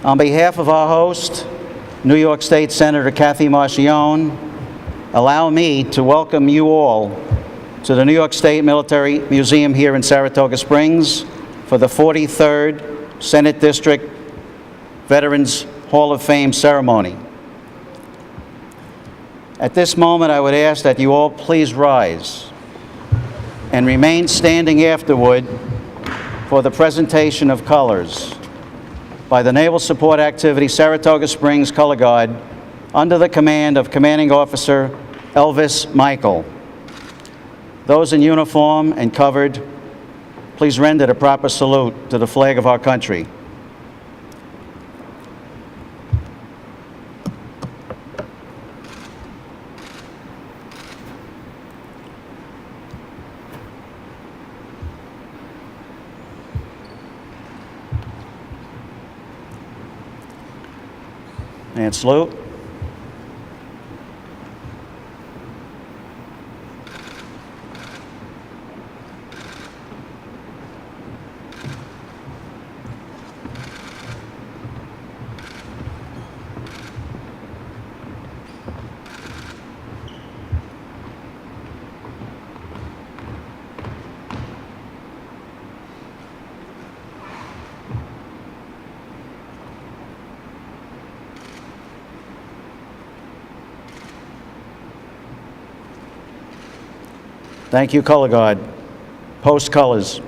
On behalf of our host, New York State Senator Kathleen Marchione, allow me to welcome you all to the New York State Military Museum here in Saratoga Springs for the 43rd Senate District Veterans Hall of Fame ceremony. At this moment, I would ask that you all please rise and remain standing afterward for the presentation of colors by the Naval Support Activity Saratoga Springs Color Guard under the command of Commanding Officer Elvis Michael. Those in uniform and covered, please render the proper salute to the flag of our country. And salute. Thank you, Color Guard. Post colors.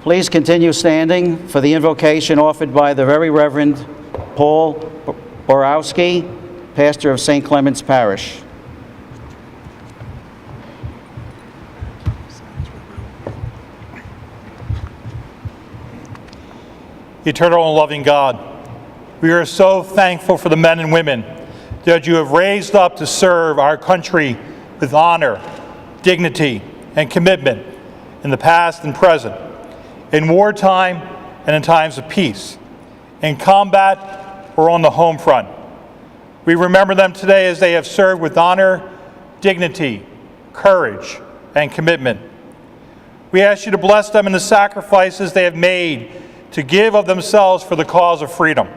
Please continue standing for the invocation offered by the Very Reverend Paul Borowski, pastor of St. Clement's Parish. Eternal and loving God, we are so thankful for the men and women that you have raised up to serve our country with honor, dignity, and commitment in the past and present, in wartime and in times of peace, in combat or on the home front. We remember them today as they have served with honor, dignity, courage, and commitment. We ask you to bless them in the sacrifices they have made to give of themselves for the cause of freedom.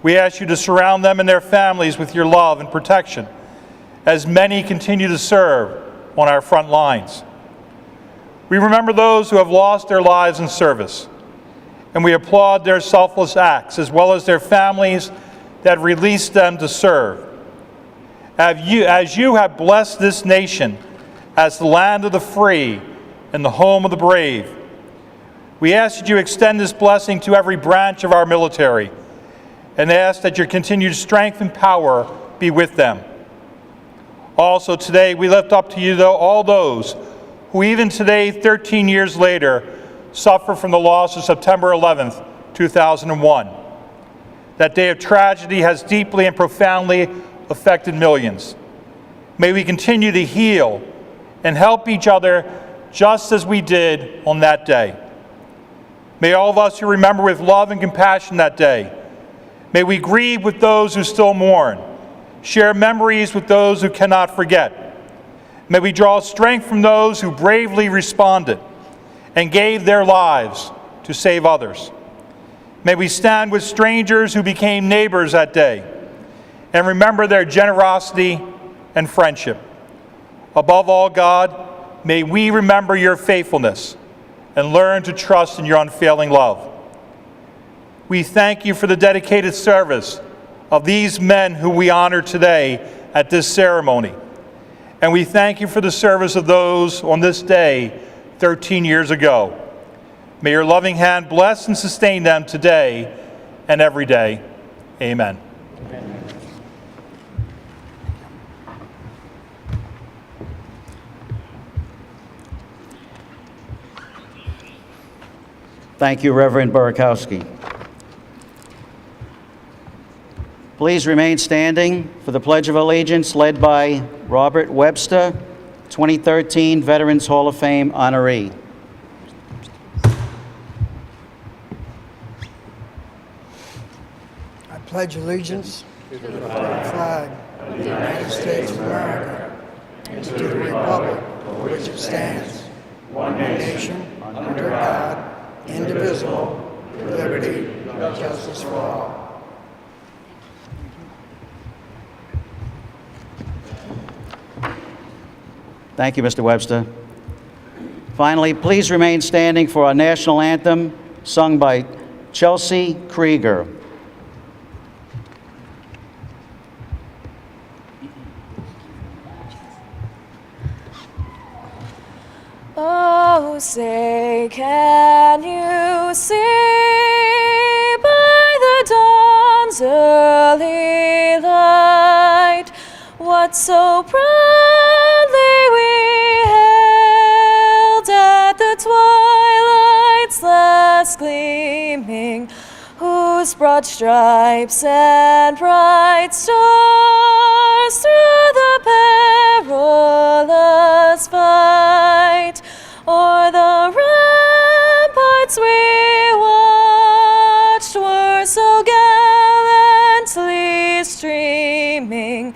We ask you to surround them and their families with your love and protection as many continue to serve on our front lines. We remember those who have lost their lives in service, and we applaud their selfless acts as well as their families that released them to serve. As you have blessed this nation as the land of the free and the home of the brave, we ask that you extend this blessing to every branch of our military, and ask that your continued strength and power be with them. Also today, we lift up to you all those who even today, 13 years later, suffer from the loss of September 11th, 2001. That day of tragedy has deeply and profoundly affected millions. May we continue to heal and help each other just as we did on that day. May all of us who remember with love and compassion that day, may we grieve with those who still mourn, share memories with those who cannot forget. May we draw strength from those who bravely responded and gave their lives to save others. May we stand with strangers who became neighbors that day and remember their generosity and friendship. Above all, God, may we remember your faithfulness and learn to trust in your unfailing love. We thank you for the dedicated service of these men who we honor today at this ceremony. And we thank you for the service of those on this day 13 years ago. May your loving hand bless and sustain them today and every day. Amen. Amen. Thank you, Reverend Borowski. Please remain standing for the Pledge of Allegiance led by Robert Webster, 2013 Veterans Hall of Fame honoree. I pledge allegiance to the flag of the United States of America and to the republic for which it stands, one nation, under God, indivisible, with liberty and justice for all. Thank you, Mr. Webster. Finally, please remain standing for our national anthem, sung by Chelsea Krieger. Oh, say, can you see by the dawn's early light what so proudly we hailed at the twilight's last gleaming, whose broad stripes and bright stars through the perilous fight o'er the ramparts we watched were so gallantly streaming,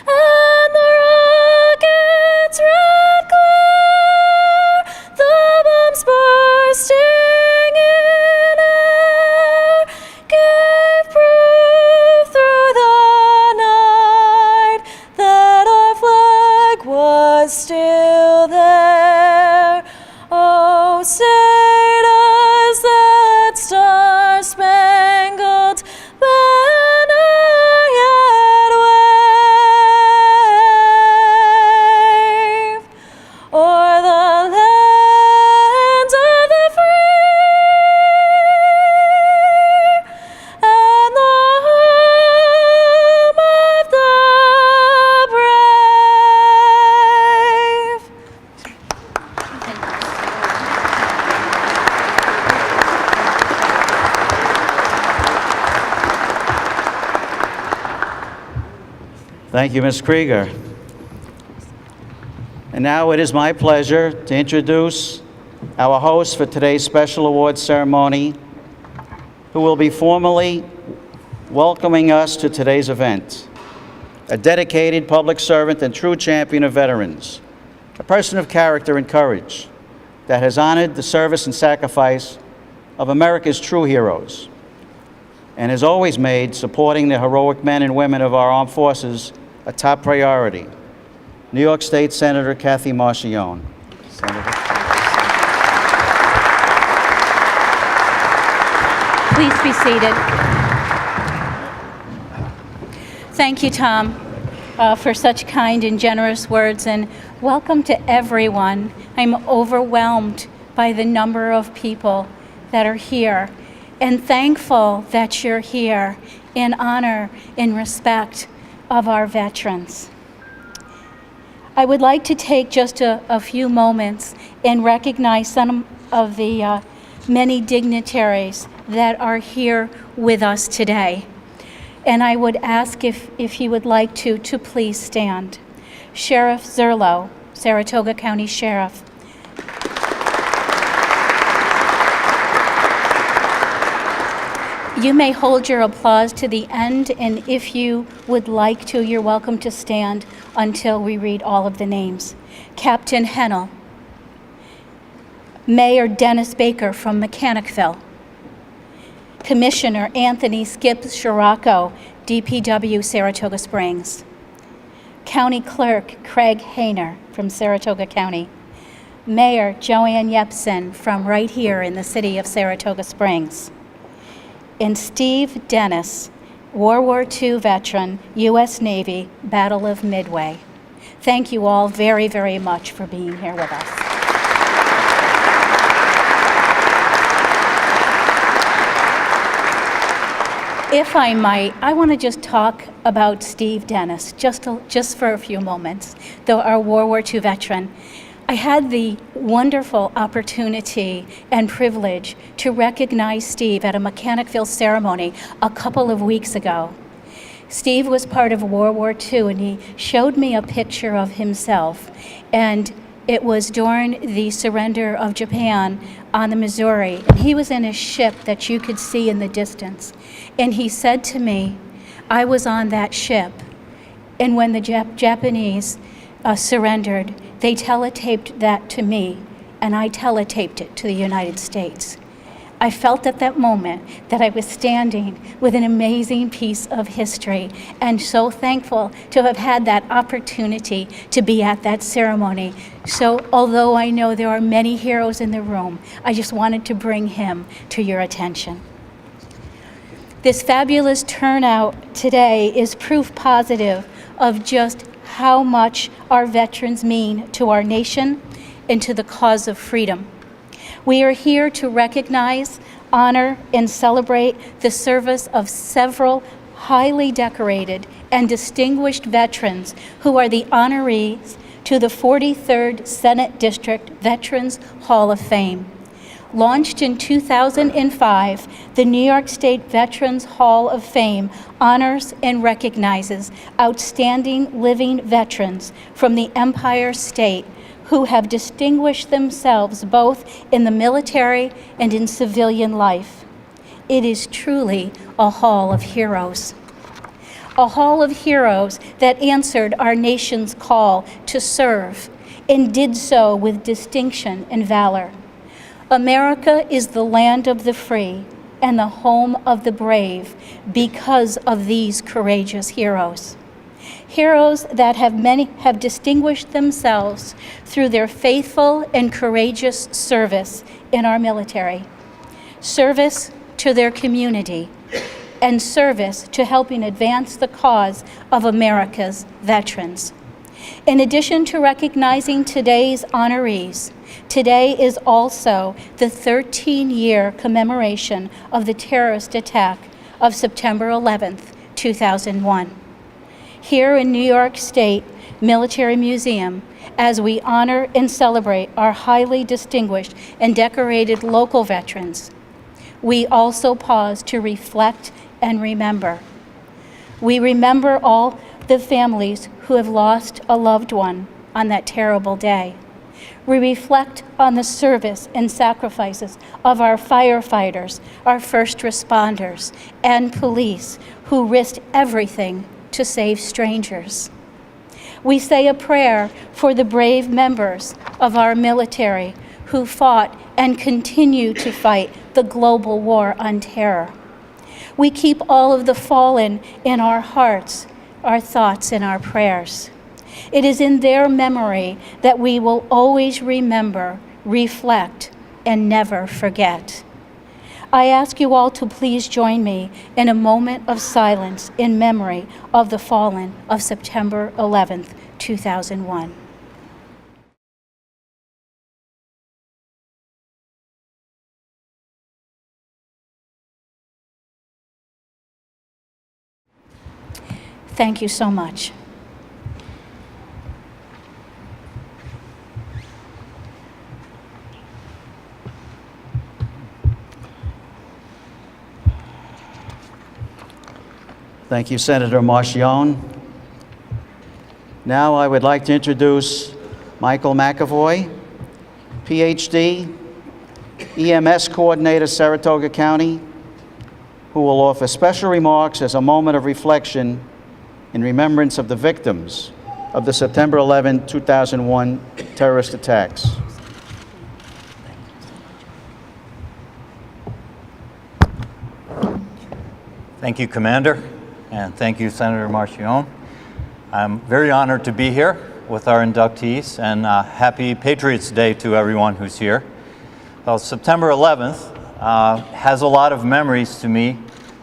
and the rocket's red glare, the bombs bursting in air, gave proof through the night that our flag was still there. Oh, say does that star-spangled banner yet wave o'er the lands of the free and the home of the brave? Thank you, Ms. Krieger. And now it is my pleasure to introduce our host for today's special awards ceremony, who will be formally welcoming us to today's event. A dedicated public servant and true champion of veterans, a person of character and courage that has honored the service and sacrifice of America's true heroes, and has always made supporting the heroic men and women of our armed forces a top priority. New York State Senator Kathleen Marchione. Senator. Please be seated. Thank you, Tom, for such kind and generous words, and welcome to everyone. I'm overwhelmed by the number of people that are here, and thankful that you're here in honor, in respect of our veterans. I would like to take just a few moments and recognize some of the many dignitaries that are here with us today. And I would ask if you would like to please stand. Sheriff Zerlo, Saratoga County Sheriff. You may hold your applause to the end, and if you would like to, you're welcome to stand until we read all of the names. Captain Hennel, Mayor Dennis Baker from Mechanicville, Commissioner Anthony Skip Scirocco, DPW Saratoga Springs, County Clerk Craig Hayner from Saratoga County, Mayor Joanne Yepsen from right here in the city of Saratoga Springs, and Steve Dennis, World War II veteran, U.S. Navy, Battle of Midway. Thank you all very, very much for being here with us. If I might, I want to just talk about Steve Dennis, just for a few moments, though our World War II veteran. I had the wonderful opportunity and privilege to recognize Steve at a Mechanicville ceremony a couple of weeks ago. Steve was part of World War II, and he showed me a picture of himself, and it was during the surrender of Japan on the Missouri, and he was in a ship that you could see in the distance. And he said to me, I was on that ship, and when the Japanese surrendered, they teletaped that to me, and I teletaped it to the United States. I felt at that moment that I was standing with an amazing piece of history, and so thankful to have had that opportunity to be at that ceremony. So although I know there are many heroes in the room, I just wanted to bring him to your attention. This fabulous turnout today is proof positive of just how much our veterans mean to our nation and to the cause of freedom. We are here to recognize, honor, and celebrate the service of several highly decorated and distinguished veterans who are the honorees to the 43rd Senate District Veterans Hall of Fame. Launched in 2005, the New York State Veterans Hall of Fame honors and recognizes outstanding living veterans from the Empire State who have distinguished themselves both in the military and in civilian life. It is truly a hall of heroes. A hall of heroes that answered our nation's call to serve and did so with distinction and valor. America is the land of the free and the home of the brave because of these courageous heroes. Heroes that have distinguished themselves through their faithful and courageous service in our military, service to their community, and service to helping advance the cause of America's veterans. In addition to recognizing today's honorees, today is also the 13-year commemoration of the terrorist attack of September 11th, 2001. Here in New York State Military Museum, as we honor and celebrate our highly distinguished and decorated local veterans, we also pause to reflect and remember. We remember all the families who have lost a loved one on that terrible day. We reflect on the service and sacrifices of our firefighters, our first responders, and police who risked everything to save strangers. We say a prayer for the brave members of our military who fought and continue to fight the global war on terror. We keep all of the fallen in our hearts, our thoughts, and our prayers. It is in their memory that we will always remember, reflect, and never forget. I ask you all to please join me in a moment of silence in memory of the fallen of September 11th, 2001. Thank you so much. Thank you, Senator Marchione. Now I would like to introduce Michael McAvoy, PhD, EMS Coordinator, Saratoga County, who will offer special remarks as a moment of reflection in remembrance of the victims of the September 11, 2001 terrorist attacks. Thank you, Commander, and thank you, Senator Marchione. I'm very honored to be here with our inductees, and happy Patriots Day to everyone who's here. Well, September 11th has a lot of memories to me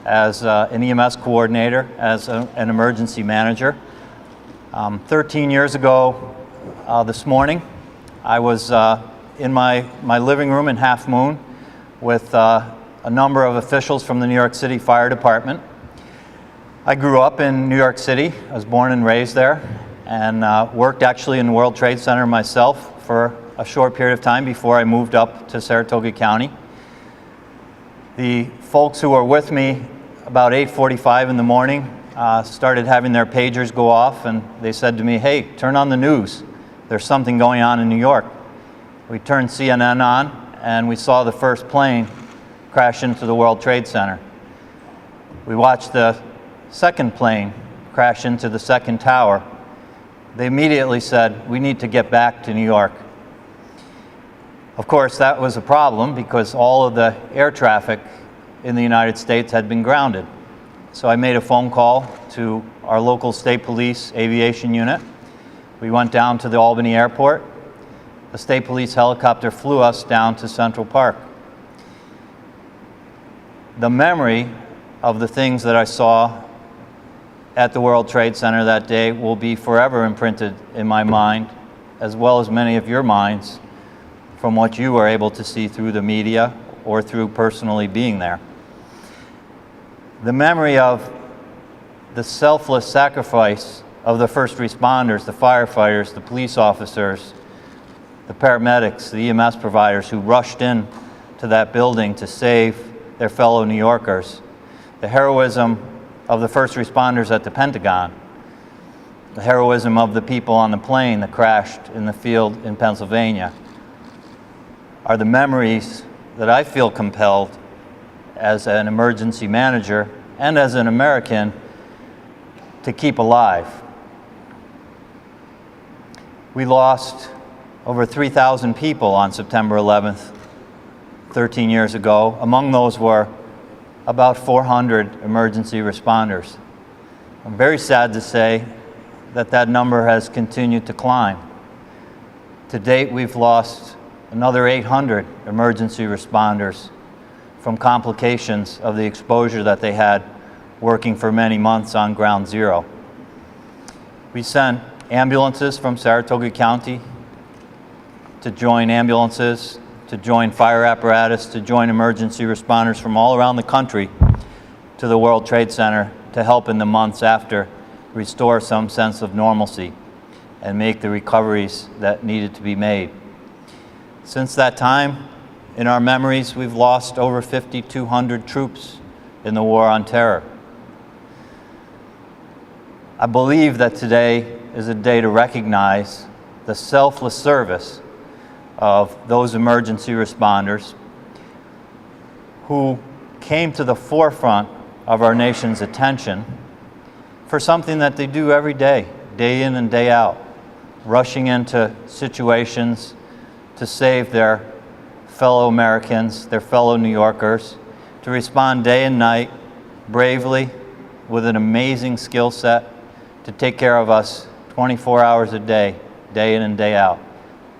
as an EMS coordinator, as an emergency manager. 13 years ago this morning, I was in my living room in Half Moon with a number of officials from the New York City Fire Department. I grew up in New York City. I was born and raised there, and worked actually in the World Trade Center myself for a short period of time before I moved up to Saratoga County. The folks who were with me about 8:45 in the morning started having their pagers go off, and they said to me, "Hey, turn on the news. There's something going on in New York." We turned CNN on, and we saw the first plane crash into the World Trade Center. We watched the second plane crash into the second tower. They immediately said, "We need to get back to New York." Of course, that was a problem because all of the air traffic in the United States had been grounded. So I made a phone call to our local state police aviation unit. We went down to the Albany airport. A state police helicopter flew us down to Central Park. The memory of the things that I saw at the World Trade Center that day will be forever imprinted in my mind, as well as many of your minds, from what you were able to see through the media or through personally being there. The memory of the selfless sacrifice of the first responders, the firefighters, the police officers, the paramedics, the EMS providers who rushed in to that building to save their fellow New Yorkers, the heroism of the first responders at the Pentagon, the heroism of the people on the plane that crashed in the field in Pennsylvania, are the memories that I feel compelled as an emergency manager and as an American to keep alive. We lost over 3,000 people on September 11th, 13 years ago. Among those were about 400 emergency responders. I'm very sad to say that that number has continued to climb. To date, we've lost another 800 emergency responders from complications of the exposure that they had working for many months on ground zero. We sent ambulances from Saratoga County to join ambulances, to join fire apparatus, to join emergency responders from all around the country to the World Trade Center to help in the months after restore some sense of normalcy and make the recoveries that needed to be made. Since that time, in our memories, we've lost over 5,200 troops in the war on terror. I believe that today is a day to recognize the selfless service of those emergency responders who came to the forefront of our nation's attention for something that they do every day, day in and day out, rushing into situations to save their fellow Americans, their fellow New Yorkers, to respond day and night bravely with an amazing skill set to take care of us 24 hours a day, day in and day out.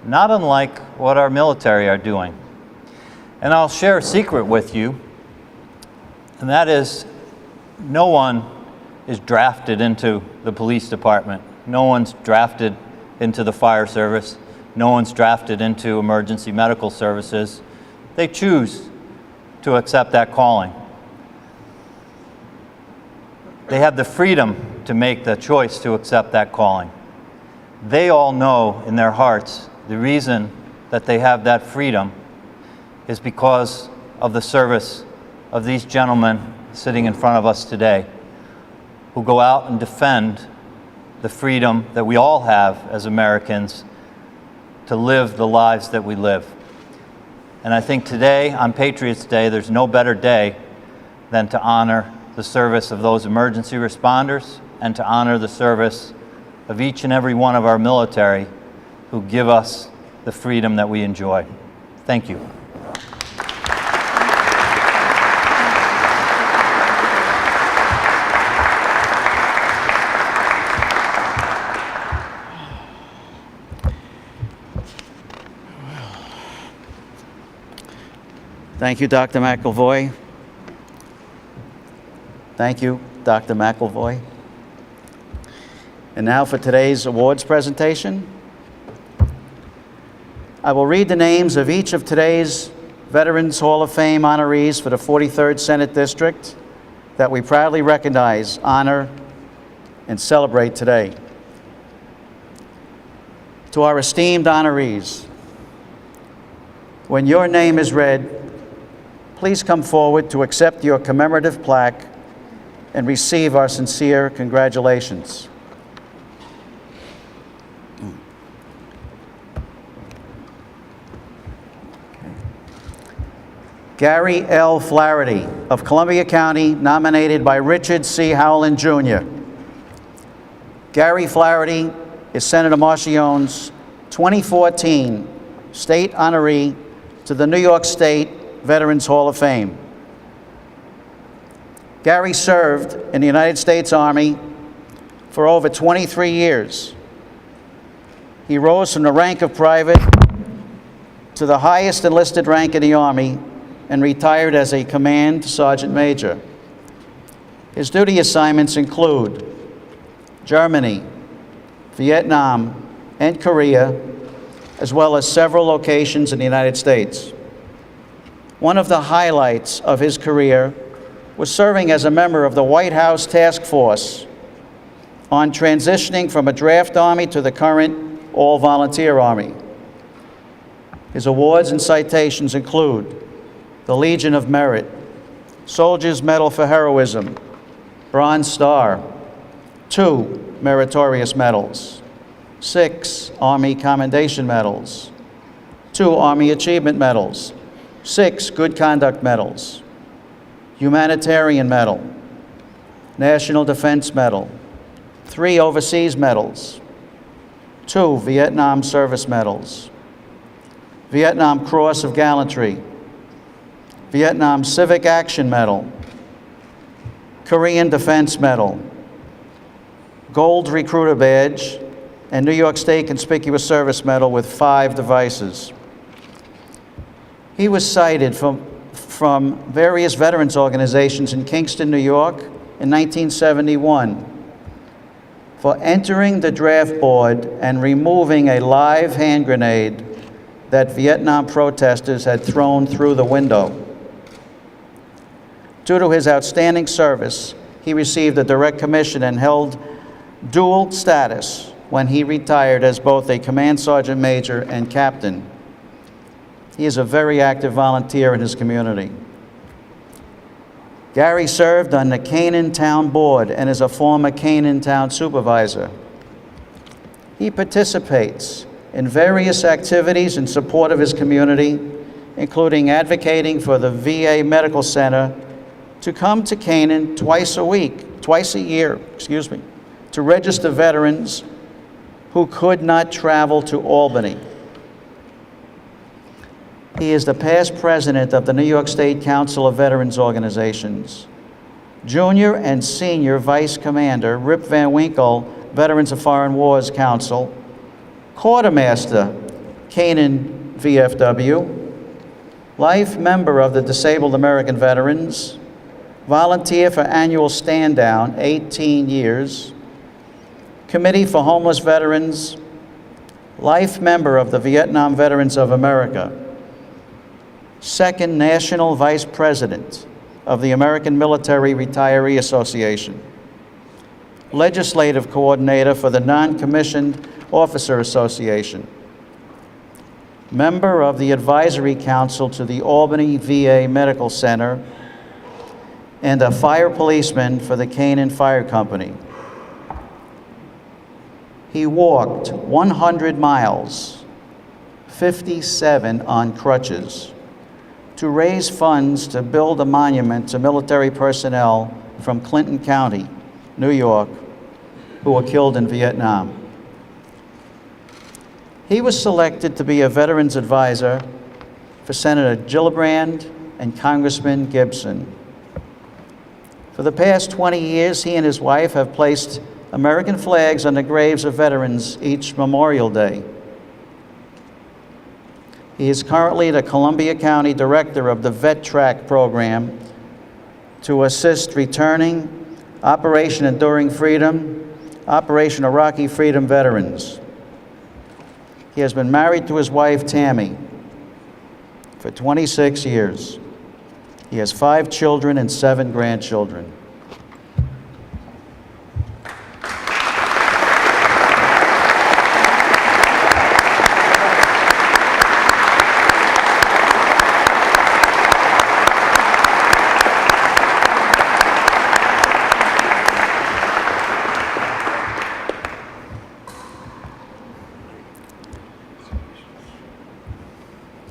Not unlike what our military are doing. And I'll share a secret with you, and that is no one is drafted into the police department. No one's drafted into the fire service. No one's drafted into emergency medical services. They choose to accept that calling. They have the freedom to make the choice to accept that calling. They all know in their hearts the reason that they have that freedom is because of the service of these gentlemen sitting in front of us today, who go out and defend the freedom that we all have as Americans to live the lives that we live. And I think today, on Patriots' Day, there's no better day than to honor the service of those emergency responders and to honor the service of each and every one of our military who give us the freedom that we enjoy. Thank you. Thank you, Dr. McElvoy. Thank you, Dr. McElvoy. And now for today's awards presentation. I will read the names of each of today's Veterans Hall of Fame honorees for the 43rd Senate District that we proudly recognize, honor, and celebrate today. To our esteemed honorees, when your name is read, please come forward to accept your commemorative plaque and receive our sincere congratulations. Gary L. Flaherty of Columbia County, nominated by Richard C. Howland Jr. Gary Flaherty is Senator Marchione's 2014 state honoree to the New York State Veterans Hall of Fame. Gary served in the United States Army for over 23 years. He rose from the rank of private to the highest enlisted rank in the Army and retired as a command sergeant major. His duty assignments include Germany, Vietnam, and Korea, as well as several locations in the United States. One of the highlights of his career was serving as a member of the White House Task Force on transitioning from a draft Army to the current all-volunteer Army. His awards and citations include the Legion of Merit, Soldier's Medal for Heroism, Bronze Star, 2 Meritorious Medals, 6 Army Commendation Medals, 2 Army Achievement Medals, 6 Good Conduct Medals, Humanitarian Medal, National Defense Medal, 3 Overseas Medals, 2 Vietnam Service Medals, Vietnam Cross of Gallantry, Vietnam Civic Action Medal, Korean Defense Medal, Gold Recruiter Badge, and New York State Conspicuous Service Medal with 5 devices. He was cited from various veterans organizations in Kingston, New York in 1971 for entering the draft board and removing a live hand grenade that Vietnam protesters had thrown through the window. Due to his outstanding service, he received a direct commission and held dual status when he retired as both a command sergeant major and captain. He is a very active volunteer in his community. Gary served on the Canaan Town Board and is a former Canaan Town supervisor. He participates in various activities in support of his community, including advocating for the VA Medical Center to come to Canaan twice a year, to register veterans who could not travel to Albany. He is the past president of the New York State Council of Veterans Organizations, junior and senior vice commander, Rip Van Winkle, Veterans of Foreign Wars Council, quartermaster, Canaan VFW, life member of the Disabled American Veterans, volunteer for annual stand down, 18 years, Committee for Homeless Veterans, life member of the Vietnam Veterans of America, second National Vice President of the American Military Retiree Association, Legislative Coordinator for the Non-Commissioned Officer Association, member of the Advisory Council to the Albany VA Medical Center, and a fire policeman for the Canaan Fire Company. He walked 100 miles, 57 on crutches, to raise funds to build a monument to military personnel from Clinton County, New York, who were killed in Vietnam. He was selected to be a veterans advisor for Senator Gillibrand and Congressman Gibson. For the past 20 years, he and his wife have placed American flags on the graves of veterans each Memorial Day. He is currently the Columbia County Director of the Vet Track program to assist returning Operation Enduring Freedom, Operation Iraqi Freedom veterans. He has been married to his wife, Tammy, for 26 years. He has 5 children and 7 grandchildren.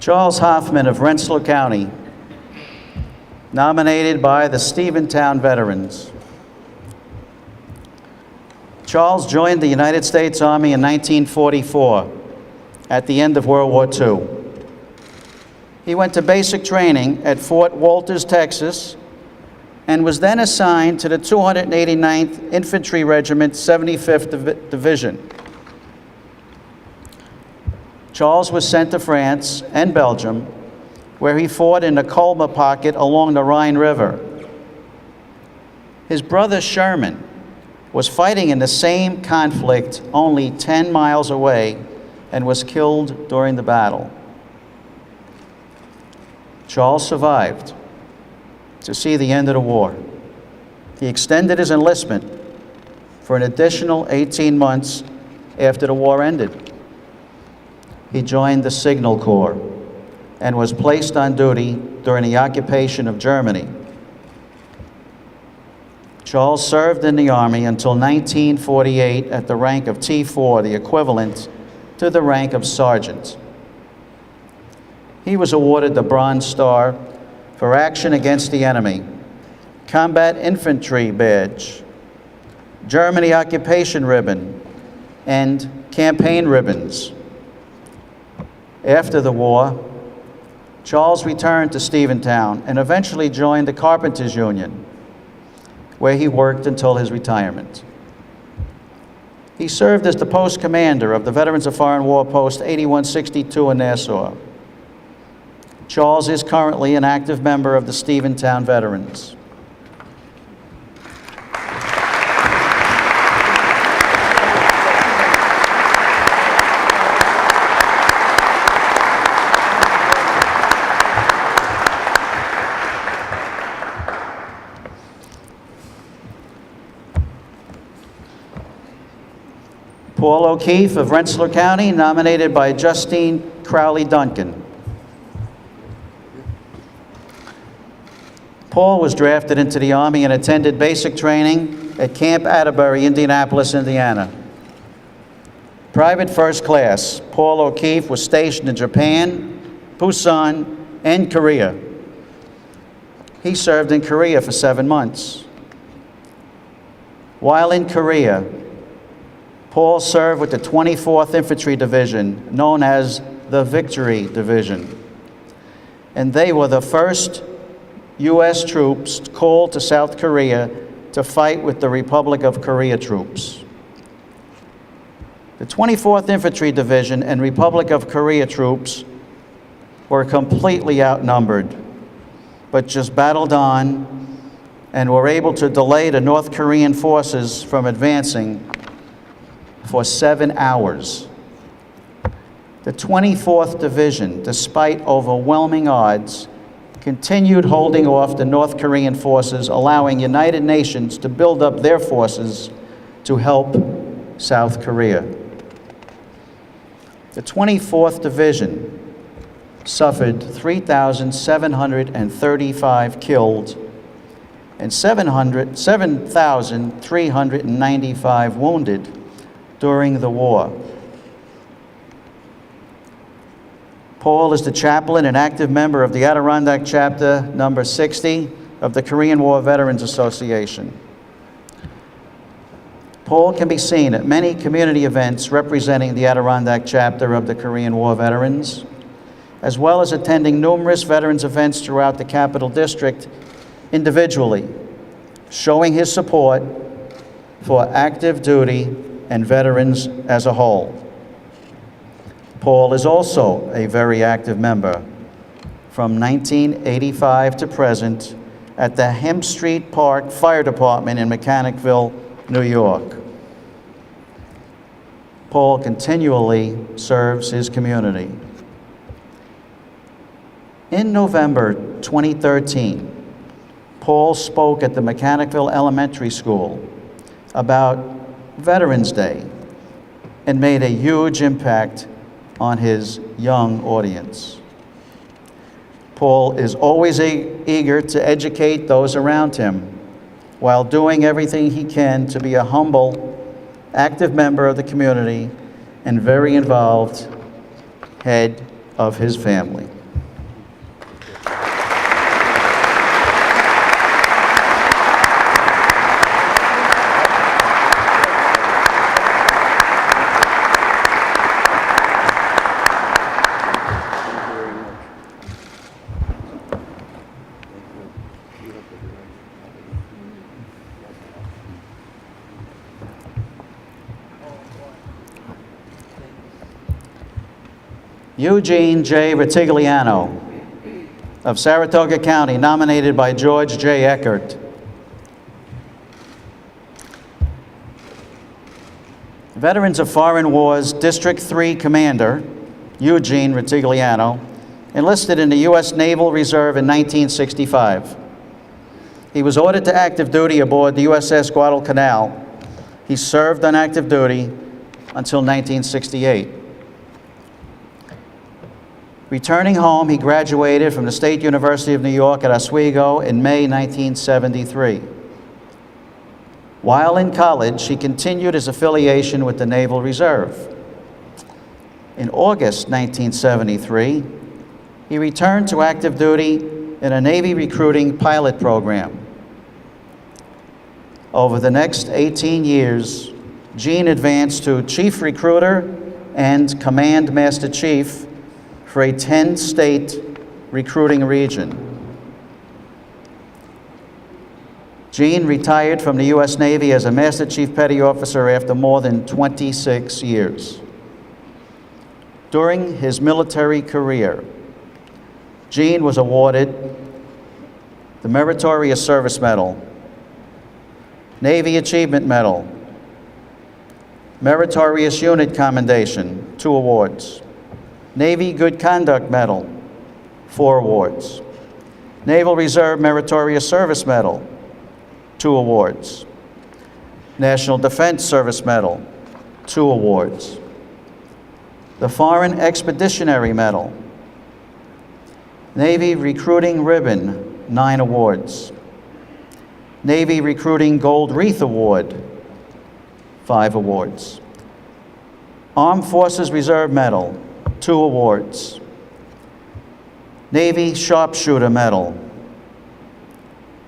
Charles Hoffman of Rensselaer County, nominated by the Stephentown Veterans. Charles joined the United States Army in 1944 at the end of World War II. He went to basic training at Fort Walters, Texas, and was then assigned to the 289th Infantry Regiment, 75th Division. Charles was sent to France and Belgium, where he fought in the Colma pocket along the Rhine River. His brother Sherman was fighting in the same conflict only 10 miles away and was killed during the battle. Charles survived to see the end of the war. He extended his enlistment for an additional 18 months after the war ended. He joined the Signal Corps and was placed on duty during the occupation of Germany. Charles served in the Army until 1948 at the rank of T4, the equivalent to the rank of sergeant. He was awarded the Bronze Star for action against the enemy, Combat Infantry Badge, Germany Occupation Ribbon, and campaign ribbons. After the war, Charles returned to Steventown and eventually joined the Carpenters Union, where he worked until his retirement. He served as the post commander of the Veterans of Foreign War Post 8162 in Nassau. Charles is currently an active member of the Steventown Veterans. Paul O'Keefe of Rensselaer County, nominated by Justine Crowley Duncan. Paul was drafted into the Army and attended basic training at Camp Atterbury, Indianapolis, Indiana. Private first class, Paul O'Keefe was stationed in Japan, Busan, and Korea. He served in Korea for 7 months. While in Korea, Paul served with the 24th Infantry Division, known as the Victory Division. And they were the first U.S. troops called to South Korea to fight with the Republic of Korea troops. The 24th Infantry Division and Republic of Korea troops were completely outnumbered, but just battled on and were able to delay the North Korean forces from advancing for 7 hours. The 24th Division, despite overwhelming odds, continued holding off the North Korean forces, allowing United Nations to build up their forces to help South Korea. The 24th Division suffered 3,735 killed and 7,395 wounded during the war. Paul is the chaplain and active member of the Adirondack Chapter number 60 of the Korean War Veterans Association. Paul can be seen at many community events representing the Adirondack Chapter of the Korean War Veterans, as well as attending numerous veterans events throughout the Capital District individually, showing his support for active duty and veterans as a whole. Paul is also a very active member from 1985 to present at the Hemp Street Park Fire Department in Mechanicville, New York. Paul continually serves his community. In November 2013, Paul spoke at the Mechanicville Elementary School about Veterans Day and made a huge impact on his young audience. Paul is always eager to educate those around him while doing everything he can to be a humble, active member of the community and very involved head of his family. Eugene J. Ritigliano of Saratoga County, nominated by George J. Eckert. Veterans of Foreign Wars District 3 Commander Eugene Ritigliano enlisted in the U.S. Naval Reserve in 1965. He was ordered to active duty aboard the USS Guadalcanal. He served on active duty until 1968. Returning home, he graduated from the State University of New York at Oswego in May 1973. While in college, he continued his affiliation with the Naval Reserve. In August 1973, he returned to active duty in a Navy recruiting pilot program. Over the next 18 years, Gene advanced to Chief Recruiter and Command Master Chief for a 10-state recruiting region. Gene retired from the U.S. Navy as a Master Chief Petty Officer after more than 26 years. During his military career, Gene was awarded the Meritorious Service Medal, Navy Achievement Medal, Meritorious Unit Commendation, 2 awards, Navy Good Conduct Medal, 4 awards, Naval Reserve Meritorious Service Medal, 2 awards, National Defense Service Medal, 2 awards, the Foreign Expeditionary Medal, Navy Recruiting Ribbon, 9 awards, Navy Recruiting Gold Wreath Award, 5 awards, Armed Forces Reserve Medal, 2 awards, Navy Sharpshooter Medal,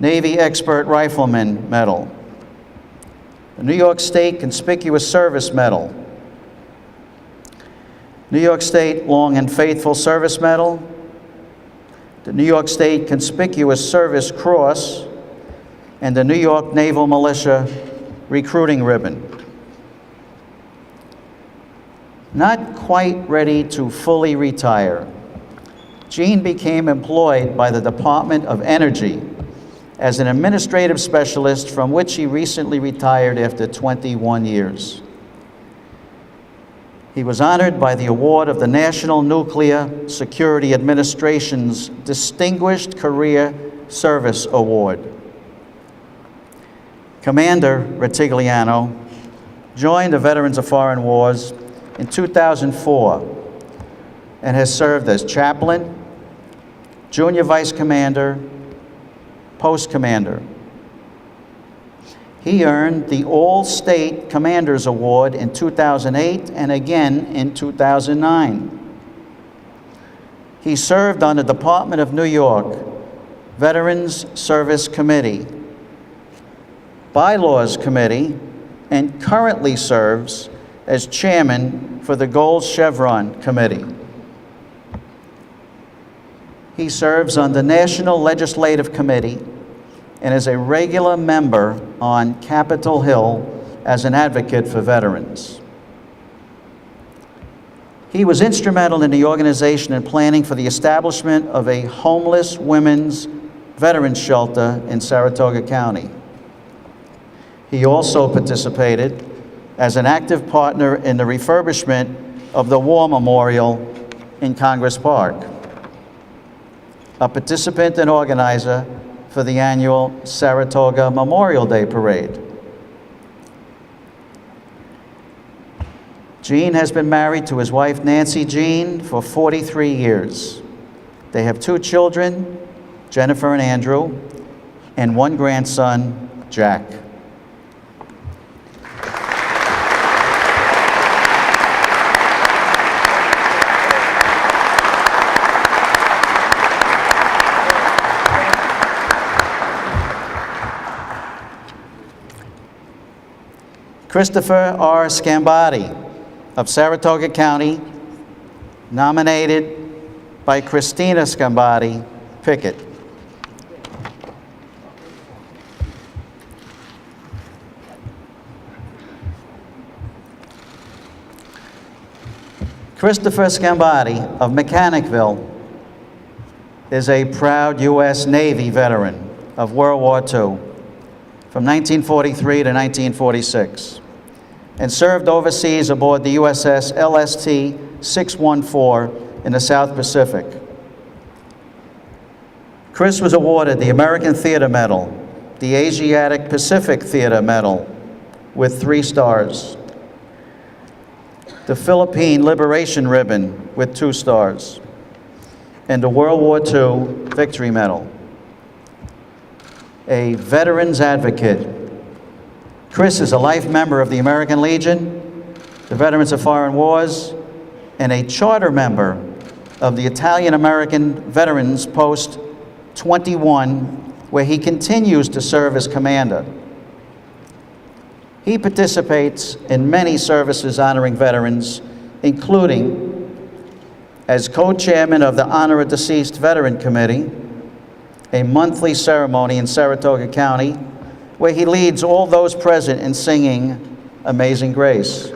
Navy Expert Rifleman Medal, the New York State Conspicuous Service Medal, New York State Long and Faithful Service Medal, the New York State Conspicuous Service Cross, and the New York Naval Militia Recruiting Ribbon. Not quite ready to fully retire, Gene became employed by the Department of Energy as an administrative specialist, from which he recently retired after 21 years. He was honored by the award of the National Nuclear Security Administration's Distinguished Career Service Award. Commander Ritigliano joined the Veterans of Foreign Wars in 2004 and has served as chaplain, junior vice commander, post commander. He earned the All-State Commanders Award in 2008 and again in 2009. He served on the Department of New York Veterans Service Committee, Bylaws Committee, and currently serves as chairman for the Gold Chevron Committee. He serves on the National Legislative Committee and is a regular member on Capitol Hill as an advocate for veterans. He was instrumental in the organization and planning for the establishment of a homeless women's veterans shelter in Saratoga County. He also participated as an active partner in the refurbishment of the War Memorial in Congress Park, a participant and organizer for the annual Saratoga Memorial Day Parade. Gene has been married to his wife Nancy Jean for 43 years. They have 2 children, Jennifer and Andrew, and 1 grandson, Jack. Christopher R. Scambati of Saratoga County, nominated by Christina Scambati Pickett. Christopher Scambati of Mechanicville is a proud U.S. Navy veteran of World War II from 1943 to 1946 and served overseas aboard the USS LST 614 in the South Pacific. Chris was awarded the American Theater Medal, the Asiatic Pacific Theater Medal with 3 stars, the Philippine Liberation Ribbon with 2 stars, and the World War II Victory Medal. A veterans advocate, Chris is a life member of the American Legion, the Veterans of Foreign Wars, and a charter member of the Italian-American Veterans Post 21, where he continues to serve as commander. He participates in many services honoring veterans, including as co-chairman of the Honor a Deceased Veteran Committee, a monthly ceremony in Saratoga County, where he leads all those present in singing Amazing Grace,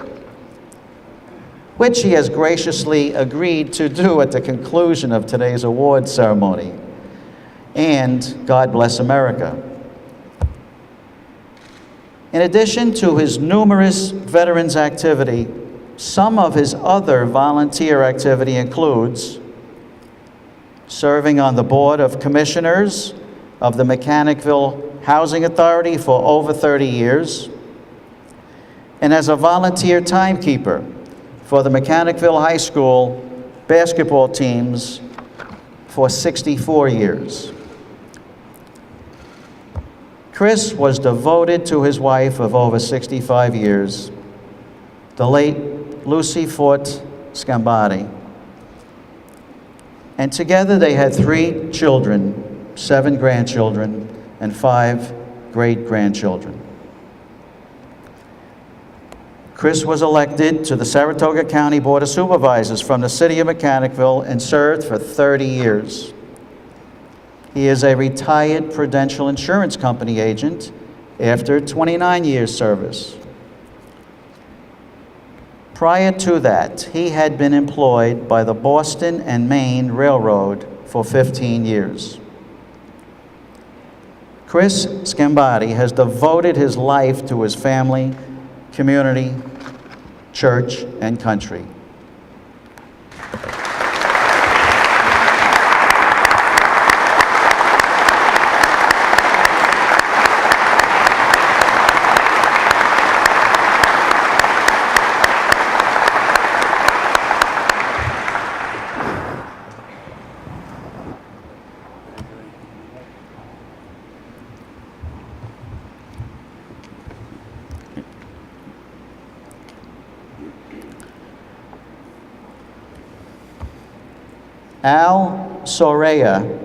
which he has graciously agreed to do at the conclusion of today's award ceremony, and God Bless America. In addition to his numerous veterans activity, some of his other volunteer activity includes serving on the Board of Commissioners of the Mechanicville Housing Authority for over 30 years, and as a volunteer timekeeper for the Mechanicville High School basketball teams for 64 years. Chris was devoted to his wife of over 65 years, the late Lucy Fort Scambati. And together they had 3 children, 7 grandchildren, and 5 great-grandchildren. Chris was elected to the Saratoga County Board of Supervisors from the city of Mechanicville and served for 30 years. He is a retired Prudential Insurance Company agent after 29 years service. Prior to that, he had been employed by the Boston and Maine Railroad for 15 years. Chris Scambati has devoted his life to his family, community, church, and country. Al Soraya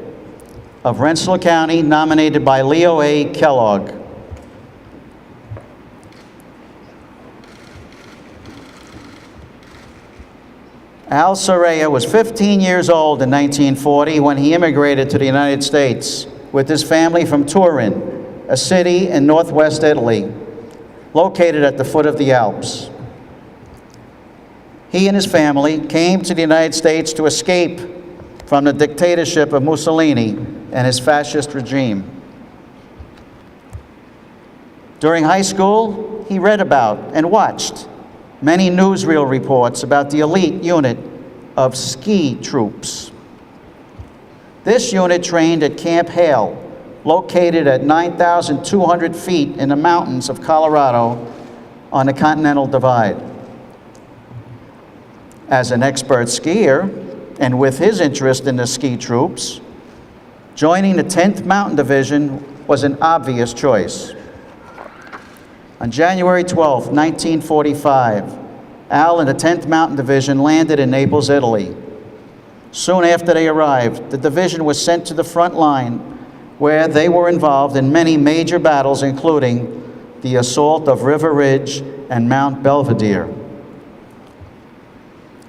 of Rensselaer County, nominated by Leo A. Kellogg. Al Soraya was 15 years old in 1940 when he immigrated to the United States with his family from Turin, a city in northwest Italy, located at the foot of the Alps. He and his family came to the United States to escape from the dictatorship of Mussolini and his fascist regime. During high school, he read about and watched many newsreel reports about the elite unit of ski troops. This unit trained at Camp Hale, located at 9,200 feet in the mountains of Colorado on the Continental Divide. As an expert skier, and with his interest in the ski troops, joining the 10th Mountain Division was an obvious choice. On January 12, 1945, Al and the 10th Mountain Division landed in Naples, Italy. Soon after they arrived, the division was sent to the front line, where they were involved in many major battles, including the assault of River Ridge and Mount Belvedere.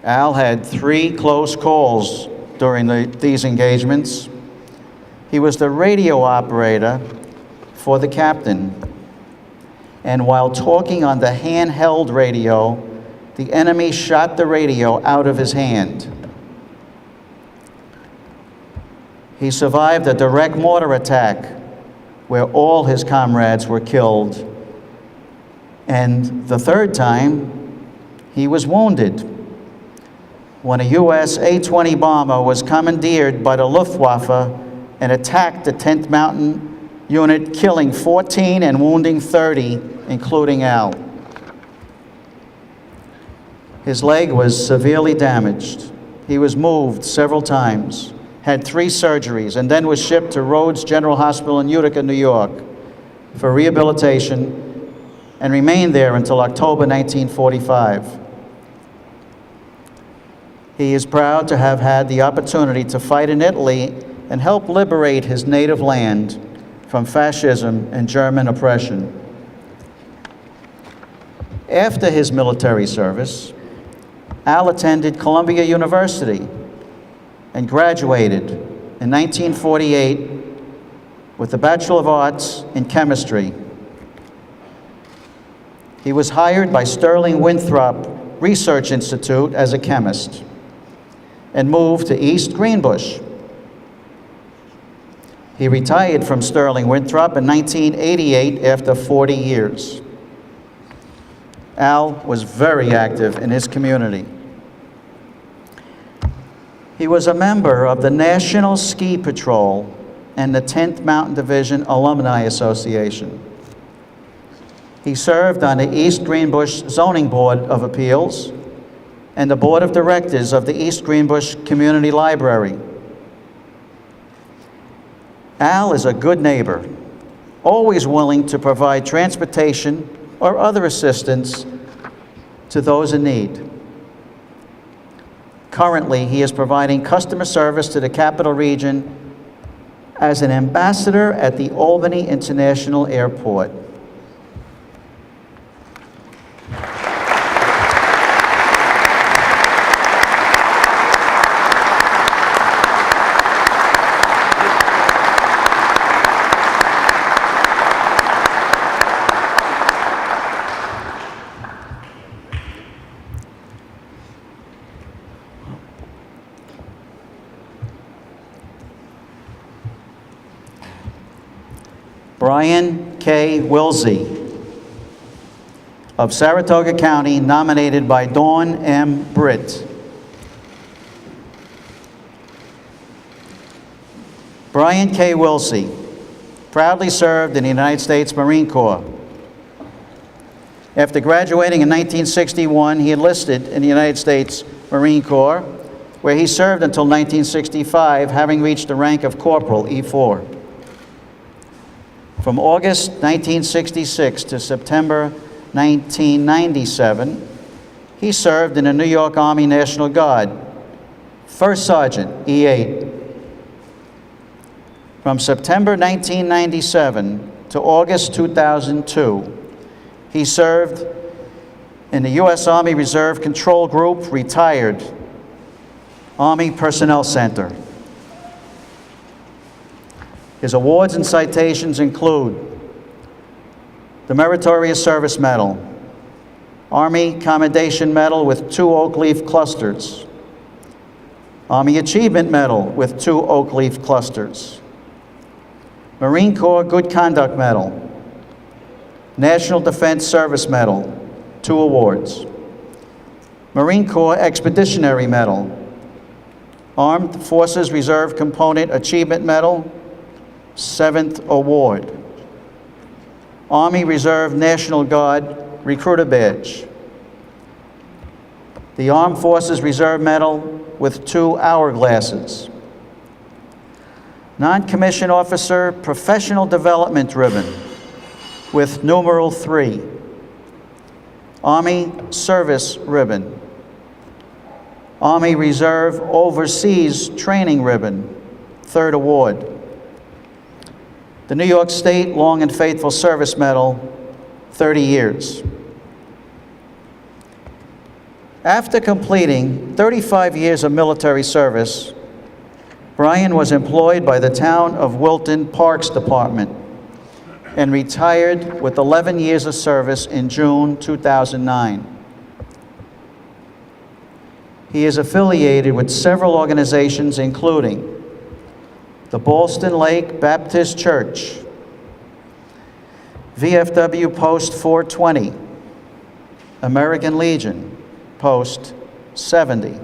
Al had 3 close calls during these engagements. He was the radio operator for the captain, and while talking on the handheld radio, the enemy shot the radio out of his hand. He survived a direct mortar attack where all his comrades were killed. And the third time, he was wounded when a U.S. A-20 bomber was commandeered by the Luftwaffe and attacked the 10th Mountain Unit, killing 14 and wounding 30, including Al. His leg was severely damaged. He was moved several times, had 3 surgeries, and then was shipped to Rhodes General Hospital in Utica, New York for rehabilitation, and remained there until October 1945. He is proud to have had the opportunity to fight in Italy and help liberate his native land from fascism and German oppression. After his military service, Al attended Columbia University and graduated in 1948 with a Bachelor of Arts in Chemistry. He was hired by Sterling Winthrop Research Institute as a chemist and moved to East Greenbush. He retired from Sterling Winthrop in 1988 after 40 years. Al was very active in his community. He was a member of the National Ski Patrol and the 10th Mountain Division Alumni Association. He served on the East Greenbush Zoning Board of Appeals and the Board of Directors of the East Greenbush Community Library. Al is a good neighbor, always willing to provide transportation or other assistance to those in need. Currently, he is providing customer service to the Capital Region as an ambassador at the Albany International Airport. Brian K. Wilsey of Saratoga County, nominated by Dawn M. Britt. Brian K. Wilsey proudly served in the United States Marine Corps. After graduating in 1961, he enlisted in the United States Marine Corps, where he served until 1965, having reached the rank of Corporal E4. From August 1966 to September 1997, he served in the New York Army National Guard, First Sergeant, E8. From September 1997 to August 2002, he served in the U.S. Army Reserve Control Group, retired Army Personnel Center. His awards and citations include the Meritorious Service Medal, Army Commendation Medal with 2 oak leaf clusters, Army Achievement Medal with 2 oak leaf clusters, Marine Corps Good Conduct Medal, National Defense Service Medal, 2 awards, Marine Corps Expeditionary Medal, Armed Forces Reserve Component Achievement Medal, 7th award, Army Reserve National Guard Recruiter Badge, the Armed Forces Reserve Medal with 2 hourglasses, Non-Commissioned Officer Professional Development Ribbon with numeral 3, Army Service Ribbon, Army Reserve Overseas Training Ribbon, 3rd award, the New York State Long and Faithful Service Medal, 30 years. After completing 35 years of military service, Brian was employed by the Town of Wilton Parks Department and retired with 11 years of service in June 2009. He is affiliated with several organizations, including the Ballston Lake Baptist Church, VFW Post 420, American Legion Post 70,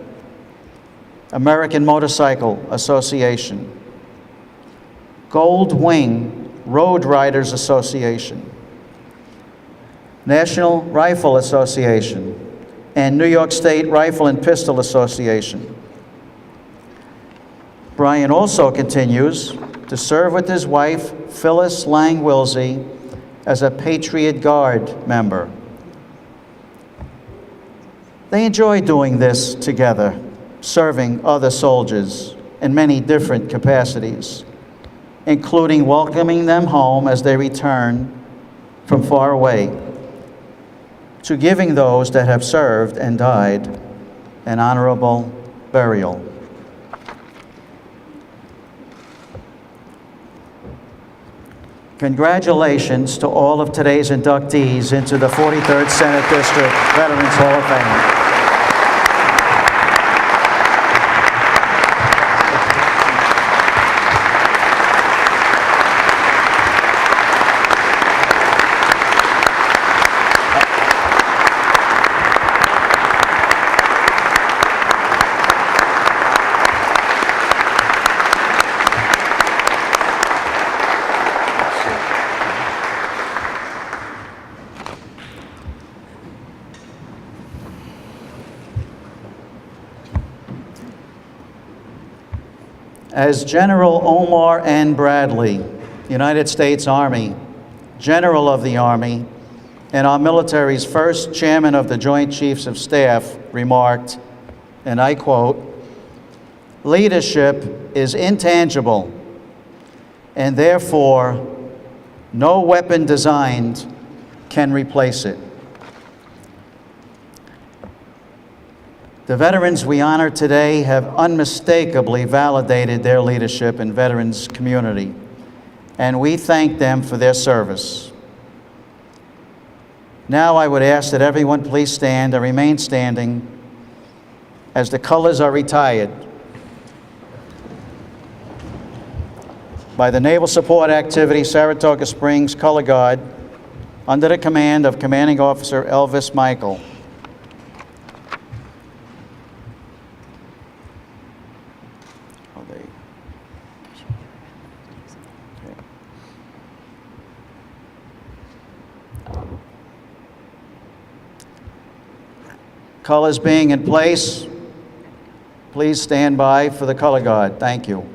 American Motorcycle Association, Gold Wing Road Riders Association, National Rifle Association, and New York State Rifle and Pistol Association. Brian also continues to serve with his wife, Phyllis Lang Wilsey, as a Patriot Guard member. They enjoy doing this together, serving other soldiers in many different capacities, including welcoming them home as they return from far away, to giving those that have served and died an honorable burial. Congratulations to all of today's inductees into the 43rd Senate District Veterans Hall of Fame. As General Omar N. Bradley, United States Army, General of the Army, and our military's first Chairman of the Joint Chiefs of Staff, remarked, and I quote, "Leadership is intangible, and therefore no weapon designed can replace it." The veterans we honor today have unmistakably validated their leadership in veterans community, and we thank them for their service. Now I would ask that everyone please stand and remain standing as the colors are retired by the Naval Support Activity Saratoga Springs Color Guard under the command of Commanding Officer Elvis Michael. Colors being in place, please stand by for the color guard. Thank you.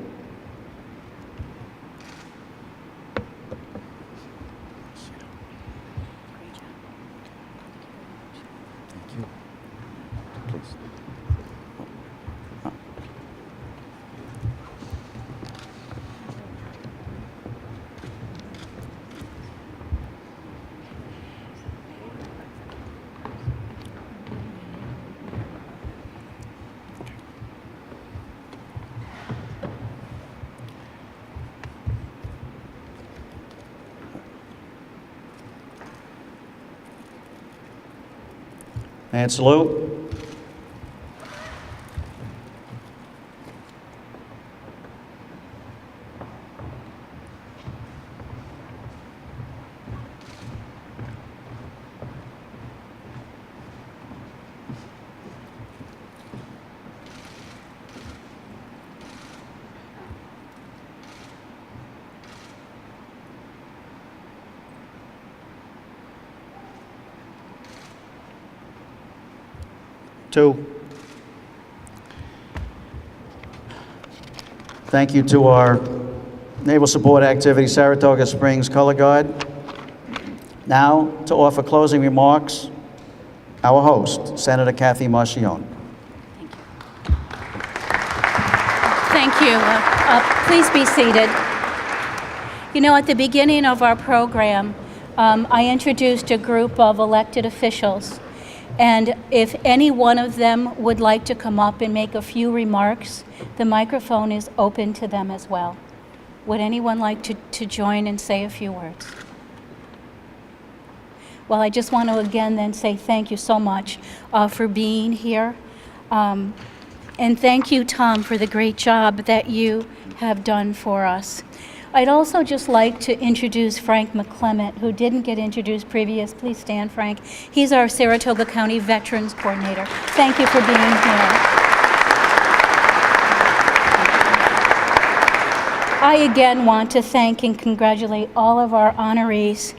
And salute. Two. Thank you to our Naval Support Activity Saratoga Springs Color Guard. Now, to offer closing remarks, our host, Senator Kathleen Marchione. Thank you. Please be seated. You know, at the beginning of our program, I introduced a group of elected officials. And if any one of them would like to come up and make a few remarks, the microphone is open to them as well. Would anyone like to join and say a few words? Well, I just want to again then say thank you so much for being here. And thank you, Tom, for the great job that you have done for us. I'd also just like to introduce Frank McClement, who didn't get introduced previous. Please stand, Frank. He's our Saratoga County Veterans Coordinator. Thank you for being here. I again want to thank and congratulate all of our honorees.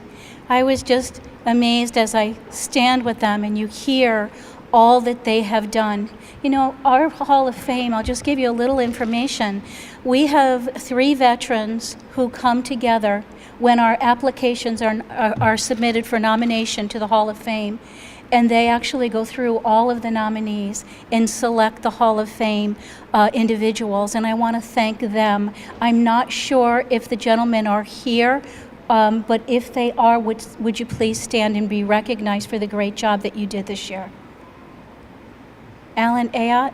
I was just amazed as I stand with them and you hear all that they have done. You know, our Hall of Fame, I'll just give you a little information. We have 3 veterans who come together when our applications are submitted for nomination to the Hall of Fame, and they actually go through all of the nominees and select the Hall of Fame individuals, and I want to thank them. I'm not sure if the gentlemen are here, but if they are, would you please stand and be recognized for the great job that you did this year? Alan Ayotte?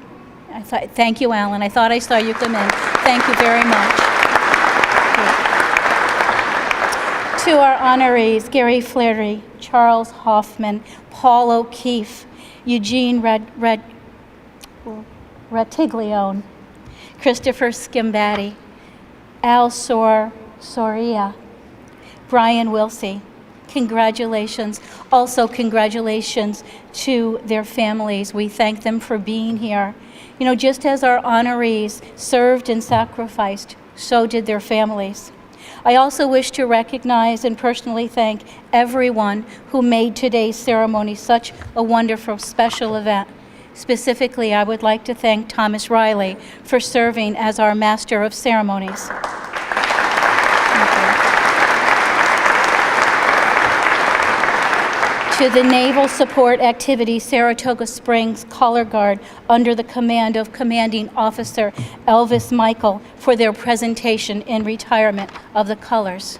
Thank you, Alan. I thought I saw you come in. Thank you very much. To our honorees, Gary Flaherty, Charles Hoffman, Paul O'Keefe, Eugene Ratiglione, Christopher Schimbatti, Al Soria, Brian Wilsey. Congratulations. Also, congratulations to their families. We thank them for being here. You know, just as our honorees served and sacrificed, so did their families. I also wish to recognize and personally thank everyone who made today's ceremony such a wonderful, special event. Specifically, I would like to thank Thomas Riley for serving as our Master of Ceremonies. To the Naval Support Activity Saratoga Springs Color Guard under the command of Commanding Officer Elvis Michael for their presentation in retirement of the colors.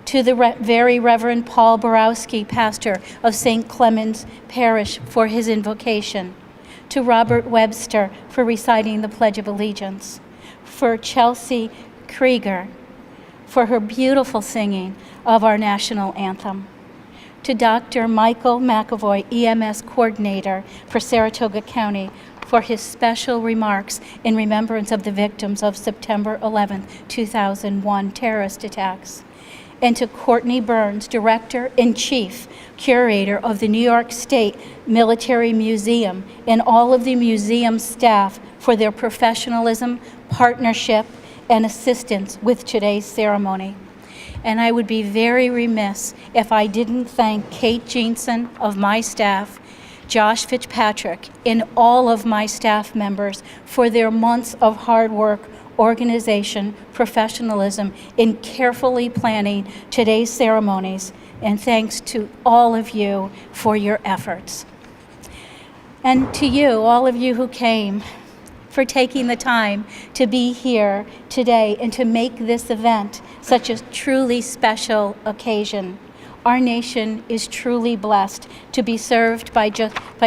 To the Very Reverend Paul Borowski, pastor of St. Clemens Parish, for his invocation. To Robert Webster for reciting the Pledge of Allegiance. For Chelsea Krieger for her beautiful singing of our national anthem. To Dr. Michael McAvoy, EMS Coordinator for Saratoga County, for his special remarks in remembrance of the victims of September 11, 2001 terrorist attacks. And to Courtney Burns, Director-in-Chief, Curator of the New York State Military Museum, and all of the museum staff for their professionalism, partnership, and assistance with today's ceremony. And I would be very remiss if I didn't thank Kate Jeanson of my staff, Josh Fitzpatrick, and all of my staff members for their months of hard work, organization, professionalism in carefully planning today's ceremonies. And thanks to all of you for your efforts. And to you, all of you who came, for taking the time to be here today and to make this event such a truly special occasion. Our nation is truly blessed to be served by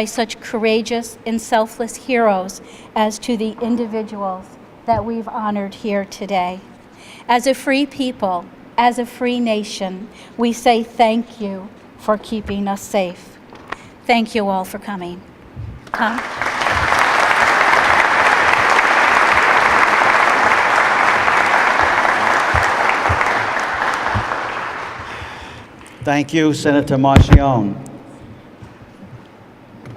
such courageous and selfless heroes as to the individuals that we've honored here today. As a free people, as a free nation, we say thank you for keeping us safe. Thank you all for coming. Tom? Thank you, Senator Marchione.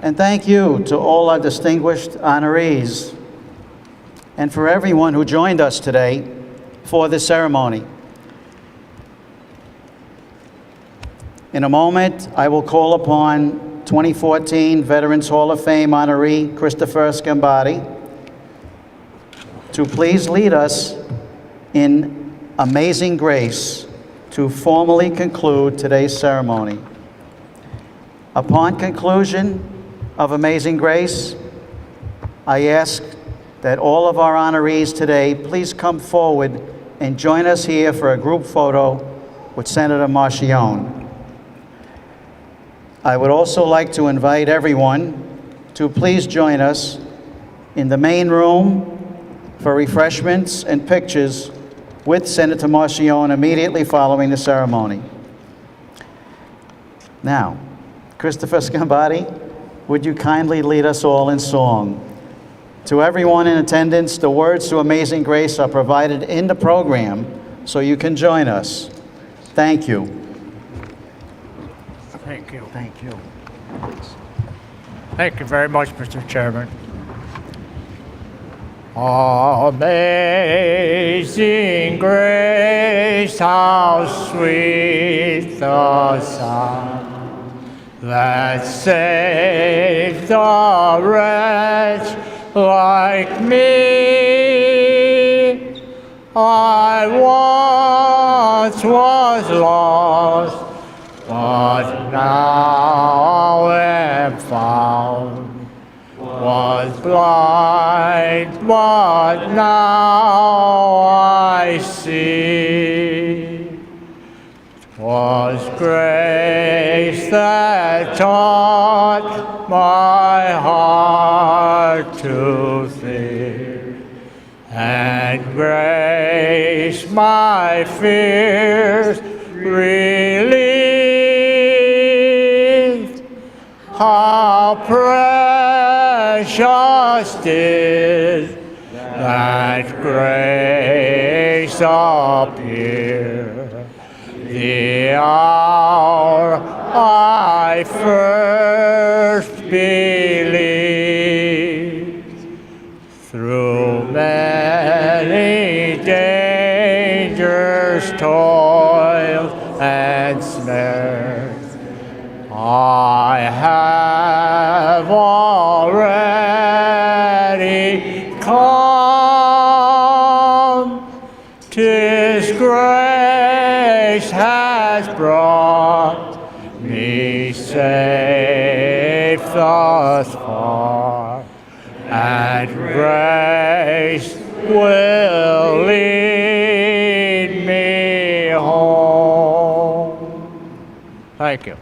And thank you to all our distinguished honorees and for everyone who joined us today for this ceremony. In a moment, I will call upon 2014 Veterans Hall of Fame honoree Christopher Schimbatti to please lead us in Amazing Grace to formally conclude today's ceremony. Upon conclusion of Amazing Grace, I ask that all of our honorees today please come forward and join us here for a group photo with Senator Marchione. I would also like to invite everyone to please join us in the main room for refreshments and pictures with Senator Marchione immediately following the ceremony. Now, Christopher Schimbatti, would you kindly lead us all in song? To everyone in attendance, the words to Amazing Grace are provided in the program, so you can join us. Thank you. Thank you. Thank you. Thank you very much, Mr. Chairman. Amazing grace, how sweet the sound that saved a wretch like me. I once was lost, but now am found. Was blind, but now I see. 'Twas grace that taught my heart to fear, and grace my fears relieved. How precious did that grace appear, the hour I first believed. Through many dangers, toils, and snares, I have already come. 'Tis grace has brought me safe thus far, and grace will lead me home. Thank you.